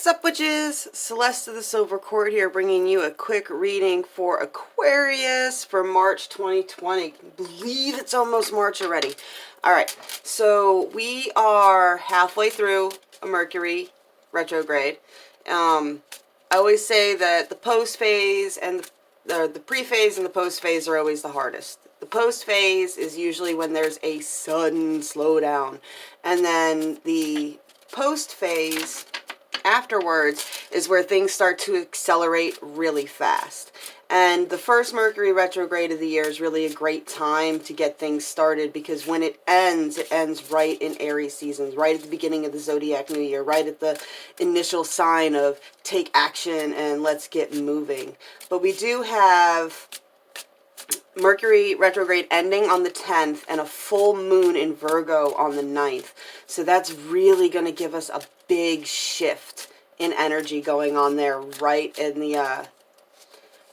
What's up, witches? Celeste of the Silver Cord here, bringing you a quick reading for Aquarius for March 2020. Believe it's almost March already. Alright, so we are halfway through a Mercury retrograde. I always say that the post phase and the pre-phase and the post phase are always the hardest. The post phase is usually when there's a sudden slowdown, and then the post phase afterwards is where things start to accelerate really fast. And the first Mercury retrograde of the year is really a great time to get things started, because when it ends right in Aries seasons, right at the beginning of the zodiac new year, right at the initial sign of take action and let's get moving. But we do have Mercury retrograde ending on the 10th and a full moon in Virgo on the 9th. So that's really going to give us a big shift in energy going on there right in the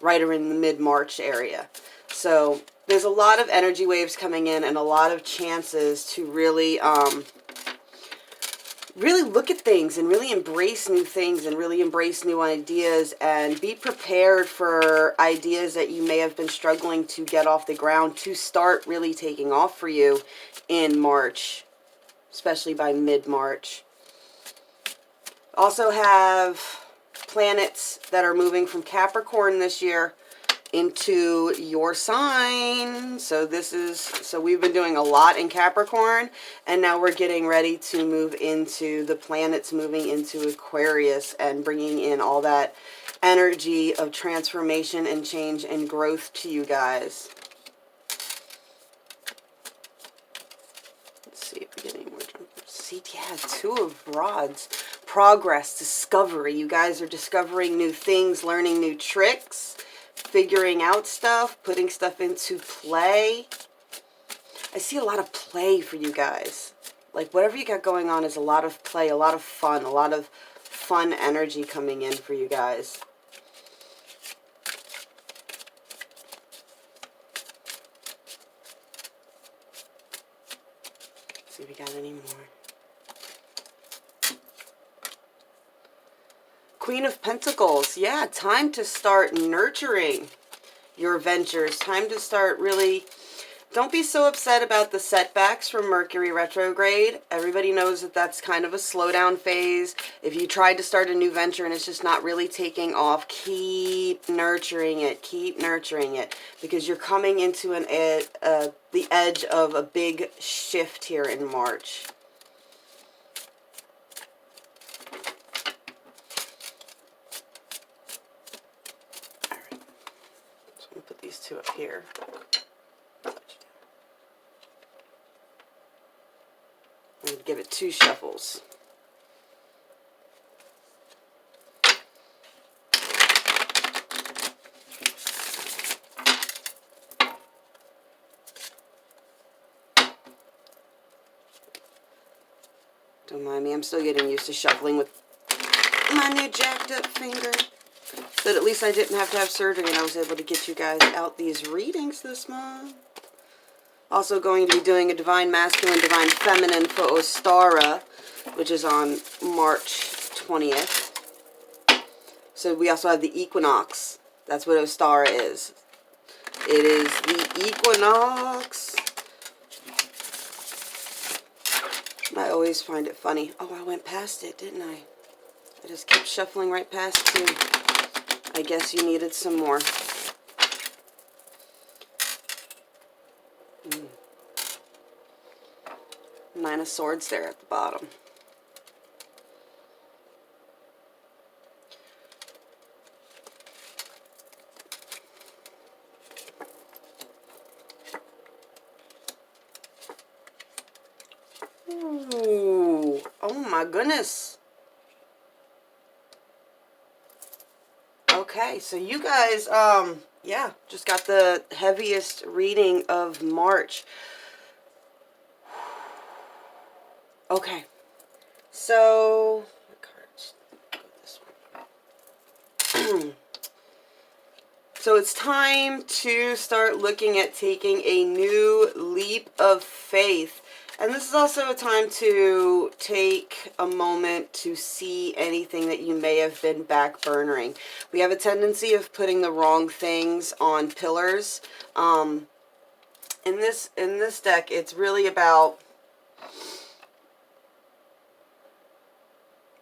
mid-March area. So there's a lot of energy waves coming in and a lot of chances to really really look at things and really embrace new things and really embrace new ideas, and be prepared for ideas that you may have been struggling to get off the ground to start really taking off for you in March, especially by mid-March. Also have planets that are moving from Capricorn this year into your sign. So we've been doing a lot in Capricorn, and now we're getting ready to move into the planets moving into Aquarius and bringing in all that energy of transformation and change and growth to you guys. Let's see if we get any more jumpers. See, yeah, Two of Rods. Progress, discovery. You guys are discovering new things, learning new tricks, figuring out stuff, putting stuff into play. I see a lot of play for you guys. Like, whatever you got going on is a lot of play, a lot of fun energy coming in for you guys. Let's see if we got any more. Queen of Pentacles. Yeah, time to start nurturing your ventures. Time to start really... Don't be so upset about the setbacks from Mercury retrograde. Everybody knows that that's kind of a slowdown phase. If you tried to start a new venture and it's just not really taking off, keep nurturing it. Keep nurturing it. Because you're coming into the edge of a big shift here in March. Put these two up here. I'm going to give it 2 shuffles. Don't mind me, I'm still getting used to shuffling with my new jacked up finger. But at least I didn't have to have surgery, and I was able to get you guys out these readings this month. Also going to be doing a Divine Masculine, Divine Feminine for Ostara, which is on March 20th. So we also have the Equinox. That's what Ostara is. It is the Equinox. I always find it funny. Oh, I went past it, didn't I? I just kept shuffling right past too. I guess you needed some more. Nine of Swords there at the bottom. Ooh, oh my goodness. Okay, so you guys, yeah, just got the heaviest reading of March. Okay, so, what cards? This one. So it's time to start looking at taking a new leap of faith And this is also a time to take a moment to see anything that you may have been back burnering. We have a tendency of putting the wrong things on pillars. In this deck, it's really about...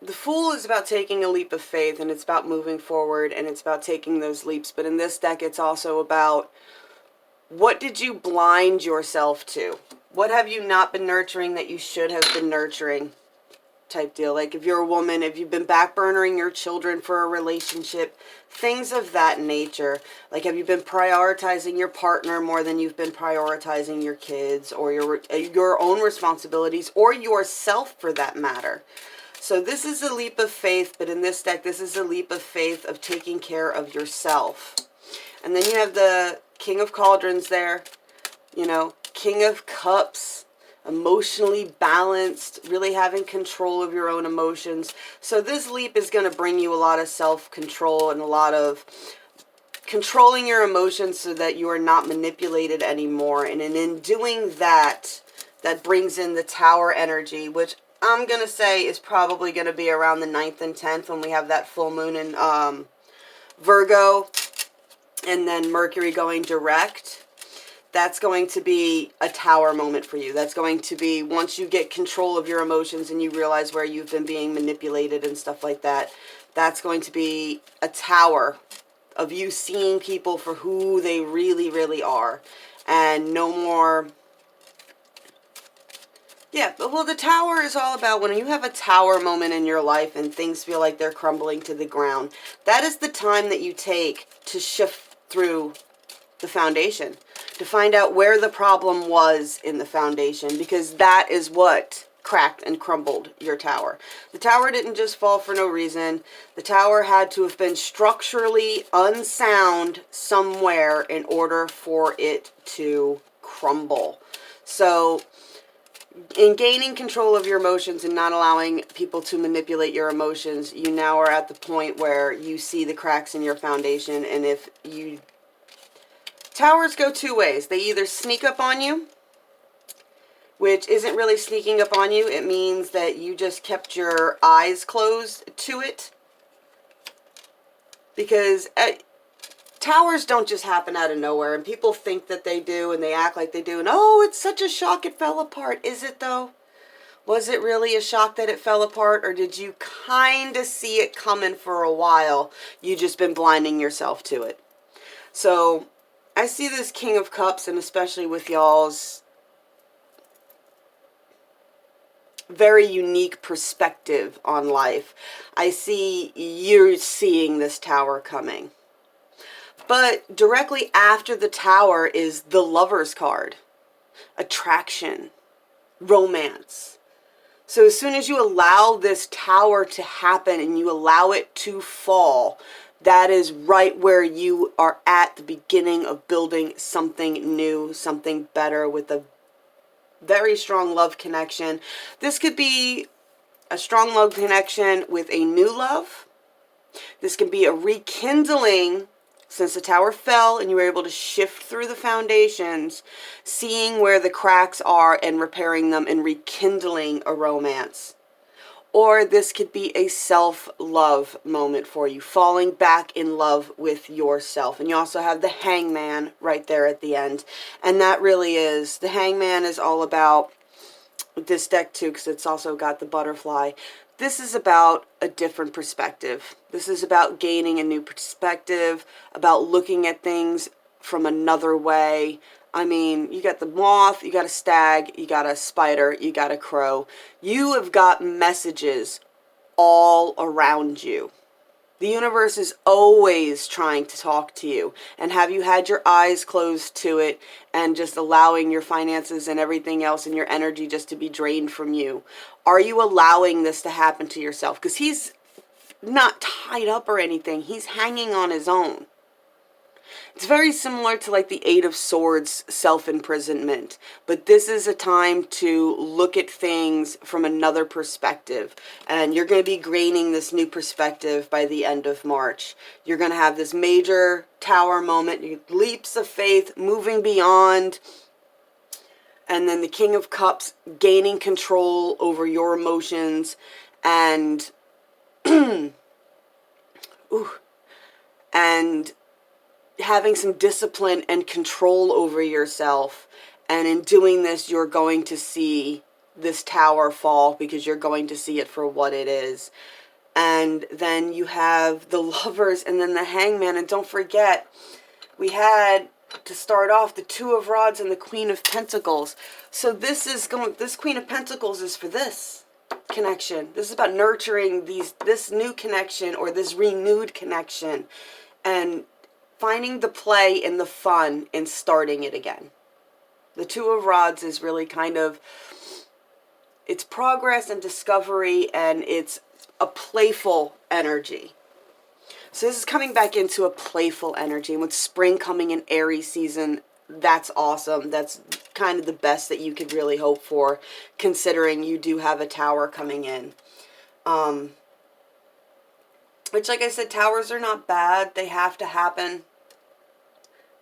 The Fool is about taking a leap of faith, and it's about moving forward, and it's about taking those leaps. But in this deck, it's also about, what did you blind yourself to? What have you not been nurturing that you should have been nurturing? Type deal. Like if you're a woman, if you've been backburnering your children for a relationship, things of that nature. Like, have you been prioritizing your partner more than you've been prioritizing your kids, or your own responsibilities, or yourself for that matter? So this is a leap of faith, but in this deck, this is a leap of faith of taking care of yourself. And then you have the King of Cauldrons there, you know, King of Cups, emotionally balanced, really having control of your own emotions. So this leap is going to bring you a lot of self-control and a lot of controlling your emotions so that you are not manipulated anymore. And in doing that, that brings in the Tower energy, which I'm going to say is probably going to be around the 9th and 10th when we have that full moon in Virgo, and then Mercury going direct. That's going to be a Tower moment for you. That's going to be, once you get control of your emotions and you realize where you've been being manipulated and stuff like that, that's going to be a Tower of you seeing people for who they really, really are. And no more... Yeah, well, the Tower is all about when you have a Tower moment in your life and things feel like they're crumbling to the ground. That is the time that you take to shift through the foundation, to find out where the problem was in the foundation, because that is what cracked and crumbled your Tower. The Tower didn't just fall for no reason. The Tower had to have been structurally unsound somewhere in order for it to crumble. So in gaining control of your emotions and not allowing people to manipulate your emotions, you now are at the point where you see the cracks in your foundation. And if you... Towers go two ways. They either sneak up on you, which isn't really sneaking up on you. It means that you just kept your eyes closed to it. Because Towers don't just happen out of nowhere, and people think that they do, and they act like they do, and oh, it's such a shock it fell apart. Is it though? Was it really a shock that it fell apart, or did you kind of see it coming for a while? You just been blinding yourself to it. So I see this King of Cups, and especially with y'all's very unique perspective on life, I see you seeing this Tower coming. But directly after the Tower is the Lover's card. Attraction. Romance. So as soon as you allow this Tower to happen and you allow it to fall, that is right where you are at the beginning of building something new, something better, with a very strong love connection. This could be a strong love connection with a new love. This could be a rekindling. Since the Tower fell and you were able to shift through the foundations, seeing where the cracks are and repairing them and rekindling a romance. Or this could be a self-love moment for you, falling back in love with yourself. And you also have the Hangman right there at the end. And that really is, the Hangman is all about this deck too, because it's also got the butterfly. This is about a different perspective. This is about gaining a new perspective, about looking at things from another way. I mean, you got the moth, you got a stag, you got a spider, you got a crow. You have got messages all around you. The universe is always trying to talk to you. And have you had your eyes closed to it and just allowing your finances and everything else and your energy just to be drained from you? Are you allowing this to happen to yourself? Because he's not tied up or anything. He's hanging on his own. It's very similar to like the Eight of Swords self-imprisonment. But this is a time to look at things from another perspective. And you're going to be gaining this new perspective by the end of March. You're going to have this major Tower moment, leaps of faith, moving beyond And then the King of Cups, gaining control over your emotions and ooh, and having some discipline and control over yourself. And in doing this, you're going to see this tower fall, because you're going to see it for what it is. And then you have the Lovers and then the Hangman. And don't forget, we had, to start off, the Two of Rods and the Queen of Pentacles. So this Queen of Pentacles is for this connection. This is about nurturing this new connection, or this renewed connection, and finding the play and the fun in starting it again. The Two of Rods is really kind of, it's progress and discovery, and it's a playful energy. So this is coming back into a playful energy. And with spring coming in Aries season, that's awesome. That's kind of the best that you could really hope for, considering you do have a tower coming in. Which, like I said, towers are not bad. They have to happen.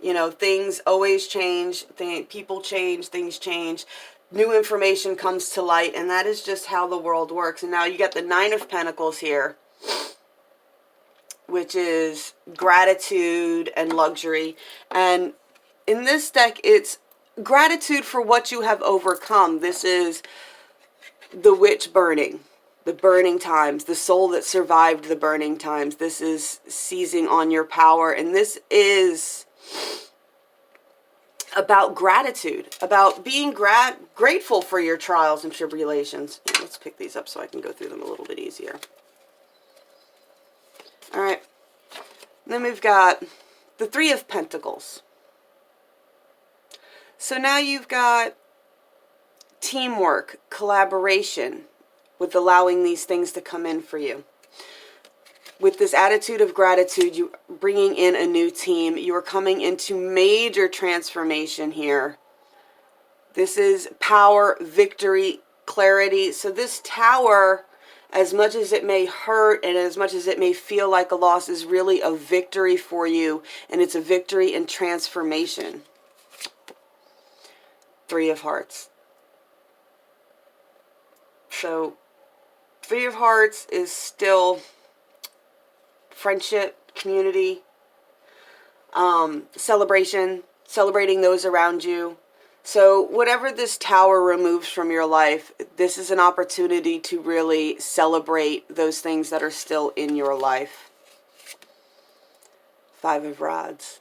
You know, things always change. People change. Things change. New information comes to light. And that is just how the world works. And now you got the Nine of Pentacles here, which is gratitude and luxury. And in this deck, it's gratitude for what you have overcome. This is the witch burning. The burning times, the soul that survived the burning times. This is seizing on your power. And this is about gratitude, about being grateful for your trials and tribulations. Let's pick these up so I can go through them a little bit easier. All right. Then we've got the Three of Pentacles. So now you've got teamwork, collaboration, with allowing these things to come in for you. With this attitude of gratitude, you bringing in a new team. You are coming into major transformation here. This is power, victory, clarity. So this tower, as much as it may hurt and as much as it may feel like a loss, is really a victory for you. And it's a victory in transformation. Three of Hearts. So Three of Hearts is still friendship, community, celebration, celebrating those around you. So whatever this tower removes from your life, this is an opportunity to really celebrate those things that are still in your life. Five of Rods.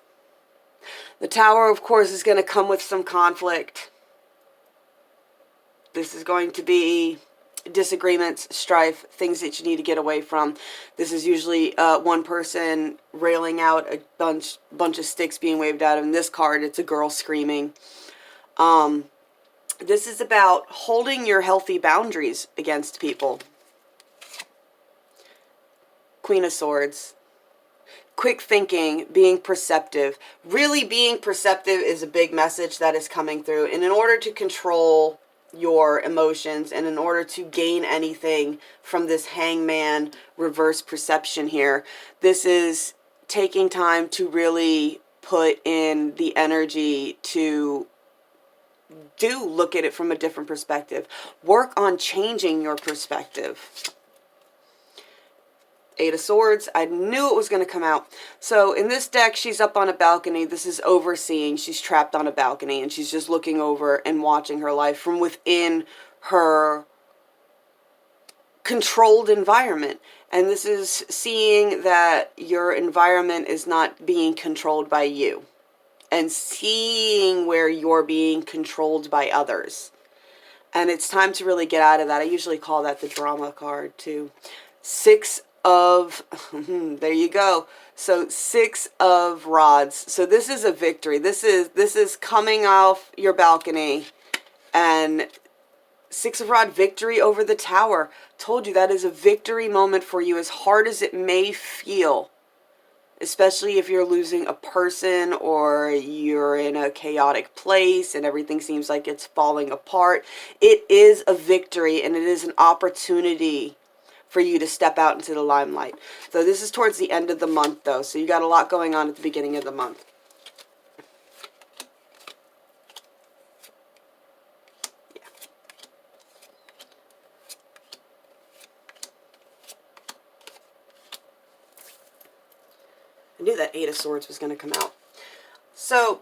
The tower, of course, is going to come with some conflict. This is going to be disagreements, strife, things that you need to get away from. This is usually one person railing out, a bunch of sticks being waved at him. In this card, it's a girl screaming. This is about holding your healthy boundaries against people. Queen of Swords. Quick thinking, being perceptive. Really being perceptive is a big message that is coming through. And in order to control your emotions, and in order to gain anything from this Hangman reverse perception here, this is taking time to really put in the energy to look at it from a different perspective. Work on changing your perspective. Eight of Swords. I knew it was going to come out. So in this deck, she's up on a balcony. This is overseeing. She's trapped on a balcony, and she's just looking over and watching her life from within her controlled environment. And this is seeing that your environment is not being controlled by you, and seeing where you're being controlled by others. And it's time to really get out of that. I usually call that the drama card too. Six of, there you go. So Six of Rods. So this is a victory. This is coming off your balcony, and Six of Rod, victory over the tower. Told you that is a victory moment for you, as hard as it may feel. Especially if you're losing a person, or you're in a chaotic place and everything seems like it's falling apart. It is a victory, and it is an opportunity for you to step out into the limelight. So this is towards the end of the month, though. So you got a lot going on at the beginning of the month. knew that Eight of Swords was going to come out. So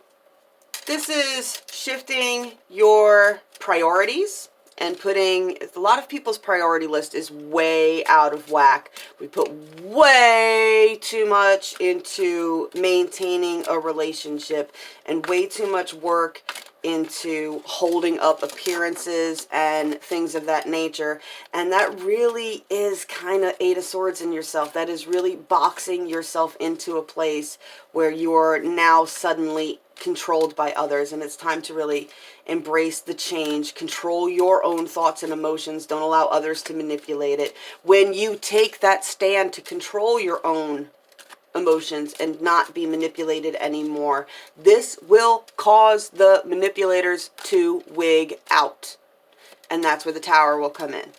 this is shifting your priorities and putting, a lot of people's priority list is way out of whack. We put way too much into maintaining a relationship and way too much work into holding up appearances and things of that nature. And that really is kind of Eight of Swords in yourself. That is really boxing yourself into a place where you're now suddenly controlled by others, and it's time to really embrace the change. Control your own thoughts and emotions. Don't allow others to manipulate it. When you take that stand to control your own emotions and not be manipulated anymore, this will cause the manipulators to wig out, and that's where the Tower will come in.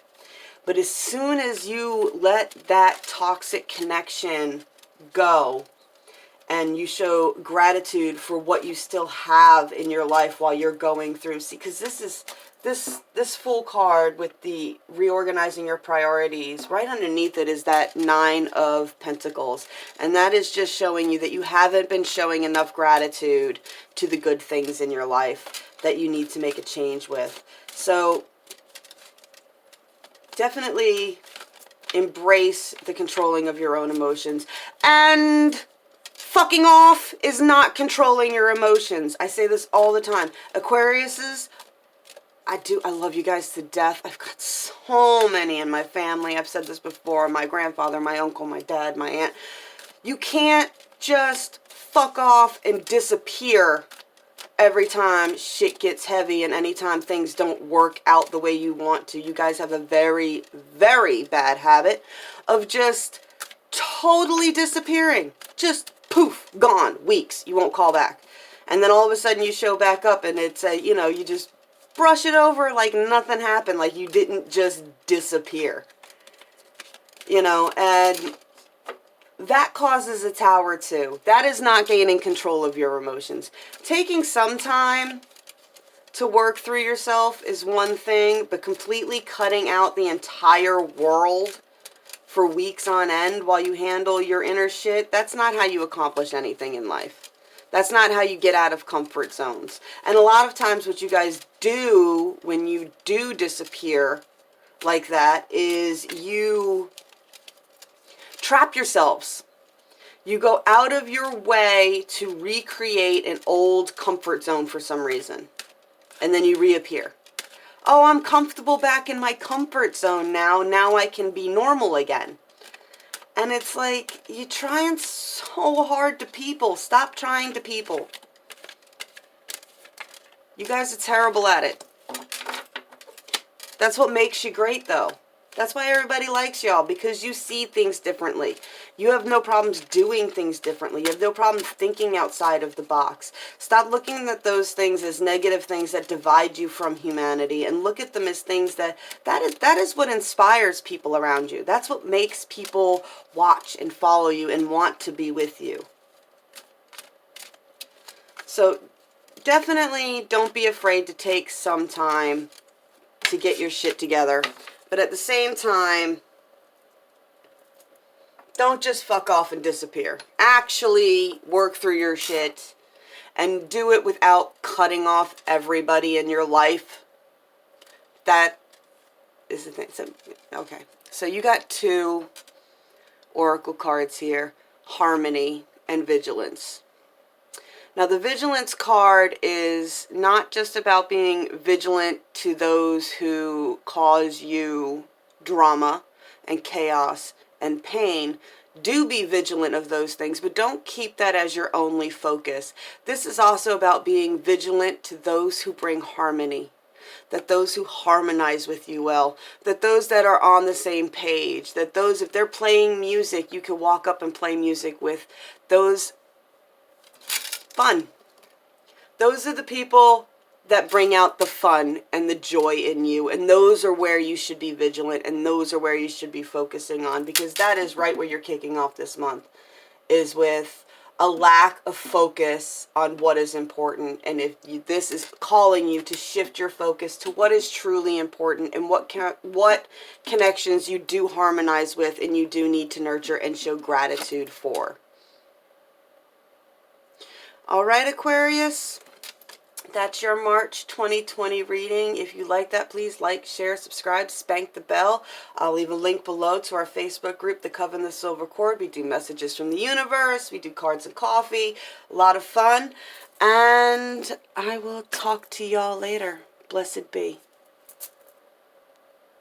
But as soon as you let that toxic connection go and you show gratitude for what you still have in your life while you're going through, see, because this Fool card with the reorganizing your priorities, right underneath it is that Nine of Pentacles. And that is just showing you that you haven't been showing enough gratitude to the good things in your life that you need to make a change with. So definitely embrace the controlling of your own emotions. And fucking off is not controlling your emotions. I say this all the time. Aquariuses, I love you guys to death. I've got so many in my family. I've said this before. My grandfather, my uncle, my dad, my aunt. You can't just fuck off and disappear every time shit gets heavy and anytime things don't work out the way you want to. You guys have a very, very bad habit of just totally disappearing. Just poof, gone, weeks. You won't call back. And then all of a sudden you show back up and it's you know, you just brush it over like nothing happened, like you didn't just disappear. You know, and that causes a Tower too. That is not gaining control of your emotions. Taking some time to work through yourself is one thing, but completely cutting out the entire world for weeks on end while you handle your inner shit, that's not how you accomplish anything in life. That's not how you get out of comfort zones. And a lot of times what you guys do when you do disappear like that is you trap yourselves. You go out of your way to recreate an old comfort zone for some reason. And then you reappear. Oh, I'm comfortable back in my comfort zone now. Now I can be normal again. And it's like, you're trying so hard to people. Stop trying to people. You guys are terrible at it. That's what makes you great, though. That's why everybody likes y'all, because you see things differently. You have no problems doing things differently. You have no problem thinking outside of the box. Stop looking at those things as negative things that divide you from humanity, and look at them as things that is what inspires people around you. That's what makes people watch and follow you and want to be with you. So definitely don't be afraid to take some time to get your shit together. But at the same time, don't just fuck off and disappear. Actually work through your shit and do it without cutting off everybody in your life. That is the thing. So, okay. So you got two oracle cards here. Harmony and Vigilance. Now the Vigilance card is not just about being vigilant to those who cause you drama and chaos and pain. Do be vigilant of those things, but don't keep that as your only focus. This is also about being vigilant to those who bring harmony. That those who harmonize with you well, that those that are on the same page, that those, if they're playing music, you can walk up and play music with those. Fun. Those are the people that bring out the fun and the joy in you, and those are where you should be vigilant, and those are where you should be focusing on, because that is right where you're kicking off this month, is with a lack of focus on what is important. And if this is calling you to shift your focus to what is truly important and what connections you do harmonize with and you do need to nurture and show gratitude for. All right, Aquarius. That's your March 2020 reading. If you like that, please like, share, subscribe, spank the bell. I'll leave a link below to our Facebook group, The Coven, the Silver Cord. We do messages from the universe. We do cards and coffee. A lot of fun. And I will talk to y'all later. Blessed be.